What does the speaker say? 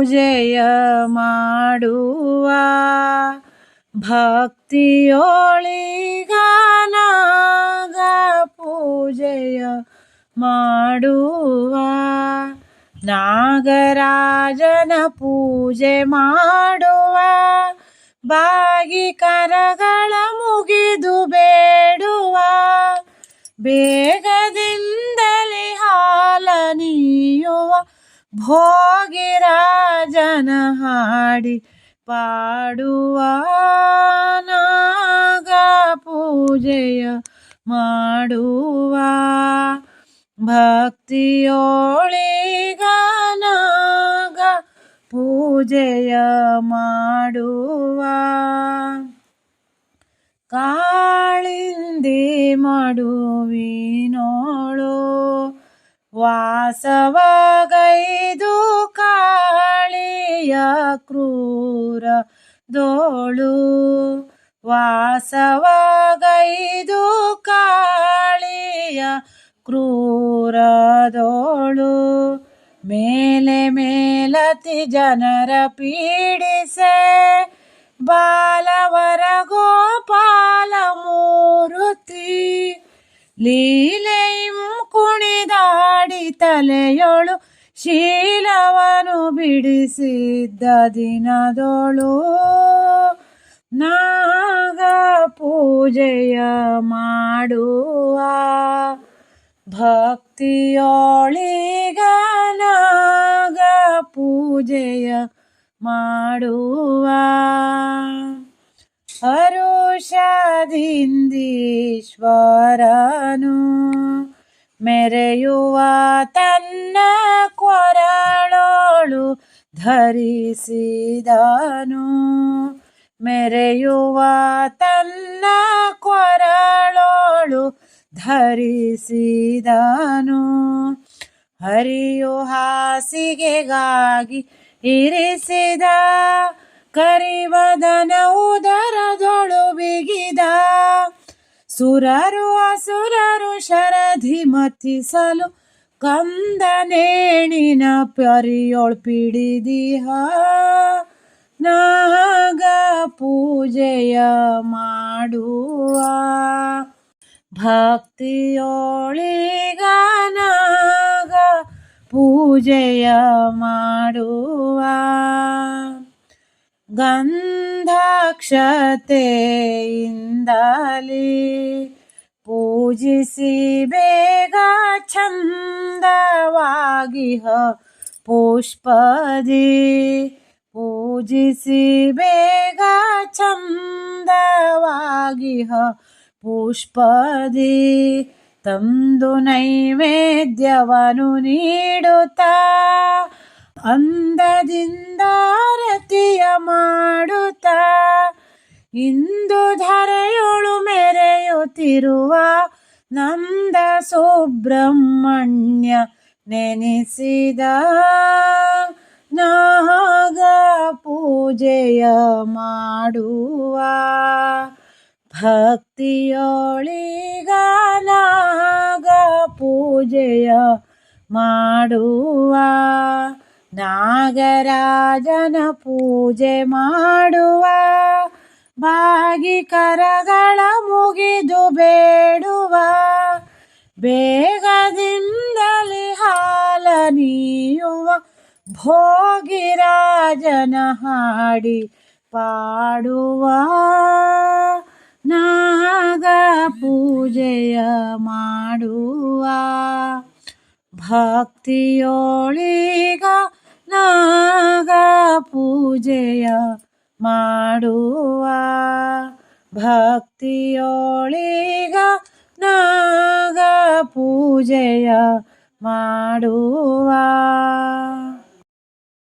ಪೂಜೆಯ ಮಾಡುವ ಭಕ್ತಿಯೊಳಿಗ ನಾಗ ಪೂಜೆಯ ಮಾಡುವ ನಾಗರಾಜನ ಪೂಜೆ ಮಾಡುವ ಬಾಗಿ ಕರಗಳ ಮುಗಿದು ಬೇಡುವ ಬೇಗದಿಂದಲೇ ಹಾಲ ನೀಯುವ ಭೋಗಿರಾಜನ ಹಾಡಿ ಪಾಡುವ ನಾಗ ಪೂಜೆಯ ಮಾಡುವ ಭಕ್ತಿಯೊಳಿಗ ನಾಗ ಪೂಜೆಯ ಮಾಡುವ ಕಾಳಿಂದಿ ಮಡುವಿನೋಳು ವಾಸವಗೈದು ಕಾಳಿಯ ಕ್ರೂರ ದೋಳು ವಾಸವಗೈದು ಕಾಳಿಯ ಕ್ರೂರದೋಳು ಮೇಲೆ ಮೇಲತಿ ಜನರ ಪೀಡಿಸೆ ಬಾಲವರ ಗೋಪಾಲ ಮೂರುತಿ ಲೀಲೆಯಿಂ ಕುಣಿದಾಡಿ ತಲೆಯೊಳು ಶೀಲವನು ಬಿಡಿಸಿದ್ದ ದಿನದೋಳು ನಾಗ ಪೂಜೆಯ ಮಾಡುವ ಭಕ್ತಿಯೊಳಿಗ ನಾಗ ಪೂಜೆಯ ಮಾಡುವ ಹರುಷದಿಂದೀಶ್ವರನು ಮೆರೆಯುವ ತನ್ನ ಕೊರಳೋಳು ಧರಿಸಿದನು ಮೆರೆಯುವ ತನ್ನ ಕೊರಳೋಳು ಧರಿಸಿದನು ಹರಿಯು ಹಾಸಿಗೆಗಾಗಿ ಇರಿಸಿದ ಕರಿವದನ ಉದರದೊಳು ಬಿಗಿದ ಸುರರು ಅಸುರರು ಶರಧಿ ಮಥಿಸಲು ಕಂದನೇಣಿನ ಪರಿಯೊಳ್ ಪಿಡಿದಿಹ ನಾಗ ಪೂಜೆಯ ಮಾಡುವ ಭಕ್ತಿಯೊಳಿಗ ನಾಗ ಪೂಜೆಯ ಮಾಡುವ ಗಂಧಾಕ್ಷತೆಯಿಂದಲೇ ಪೂಜಿಸಿ ಬೇಗ ಚಂದವಾಗಿಹ ಪುಷ್ಪದಿ ಪೂಜಿಸಿ ಬೇಗ ಚಂದವಾಗಿಹ ಪುಷ್ಪದಿ ತಂದು ನೈವೇದ್ಯವನ್ನು ನೀಡುತ್ತಾ ಅಂದದಿಂದಾರತಿಯ ಮಾಡುತ್ತಾ ಇಂದು ಧರೆಯೊಳು ಮೆರೆಯುತ್ತಿರುವ ನಂದ ಸುಬ್ರಹ್ಮಣ್ಯ ನೆನೆಸಿದ ನಾಗ ಪೂಜೆಯ ಮಾಡುವ ಭಕ್ತಿಯೊಳಿಗ ನಾಗ ಪೂಜೆಯ ಮಾಡುವ ನಾಗರಾಜನ ಪೂಜೆ ಮಾಡುವ ಬಾಗಿ ಕರಗಳ ಮುಗಿದು ಬೇಡುವ ಬೇಗದಿಂದಲೇ ಹಾಲ ನೀಯುವ ಭೋಗಿರಾಜನ ಹಾಡಿ ಪಾಡುವ ನಾಗ ಪೂಜೆಯ ಮಾಡುವ ಭಕ್ತಿಯೊಳಿಗ ನಾಗ ಪೂಜೆಯ ಮಾಡುವ ಭಕ್ತಿಯೊಳಿಗ ನಾಗ ಪೂಜೆಯ ಮಾಡುವ